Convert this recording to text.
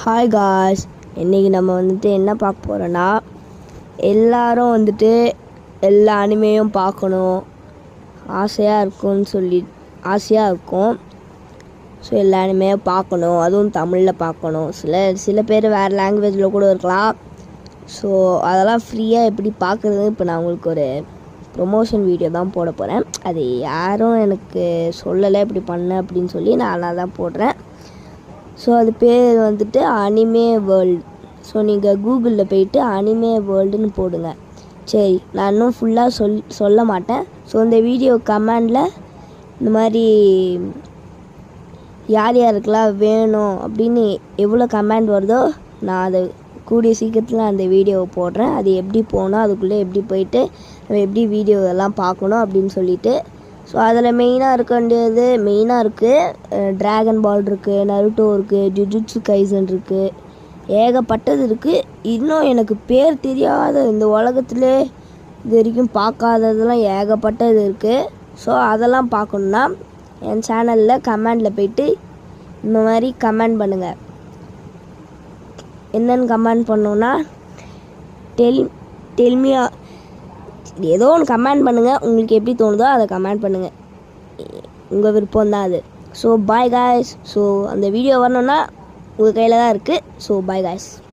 Hi guys, இன்றைக்கி நம்ம வந்துட்டு என்ன பார்க்க போகிறோன்னா, எல்லாரும் வந்துட்டு எல்லா அனிமேயும் பார்க்கணும் ஆசையாக இருக்கும். ஸோ எல்லா அனிமேயும் பார்க்கணும், அதுவும் தமிழில் பார்க்கணும். சில பேர் வேறு லாங்குவேஜில் கூட இருக்கலாம். ஸோ அதெல்லாம் ஃப்ரீயாக எப்படி பார்க்குறது இப்போ நான் உங்களுக்கு ஒரு ப்ரொமோஷன் வீடியோ தான் போட போகிறேன். அது யாரும் எனக்கு சொல்லலை இப்படி பண்ண அப்படின்னு சொல்லி நான் தான் போடுறேன். ஸோ அது பேர் வந்துட்டு அனிமே வேர்ல்டு. ஸோ நீங்கள் கூகுளில் போயிட்டு அனிமே வேர்ல்டுன்னு போடுங்க. சரி, நான் இன்னும் ஃபுல்லாக சொல்ல மாட்டேன். ஸோ இந்த வீடியோ கமெண்டில் இந்த மாதிரி யார் யாருக்கெல்லாம் வேணும் அப்படின்னு எவ்வளோ கமெண்ட் வருதோ நான் அதை கூடிய சீக்கிரத்தில் அந்த வீடியோவை போடுறேன். அது எப்படி போகணும், அதுக்குள்ளே எப்படி போயிட்டு நம்ம எப்படி வீடியோ எல்லாம் பார்க்கணும் அப்படின்னு சொல்லிட்டு. ஸோ அதில் மெயினாக இருக்குது ட்ராகன் பால் இருக்குது, நருட்டோ இருக்குது, ஜுஜுட்சு கைசன் இருக்குது, ஏகப்பட்டது இருக்குது. இன்னும் எனக்கு பேர் தெரியாத இந்த உலகத்திலே இது வரைக்கும் பார்க்காததெல்லாம் ஏகப்பட்டது இருக்குது. ஸோ அதெல்லாம் பார்க்கணுன்னா என் சேனலில் கமெண்டில் போய்ட்டு இந்த மாதிரி கமெண்ட் பண்ணுங்கள். என்னென்னு கமெண்ட் பண்ணோன்னா டெல்மியா ஏதோ ஒன்று கமெண்ட் பண்ணுங்கள். உங்களுக்கு எப்படி தோணுதோ அதை கமெண்ட் பண்ணுங்கள். உங்கள் விருப்பம் தான் அது. So bye guys. ஸோ அந்த வீடியோ வரணுன்னா உங்கள் கையில் தான் இருக்குது. So bye guys.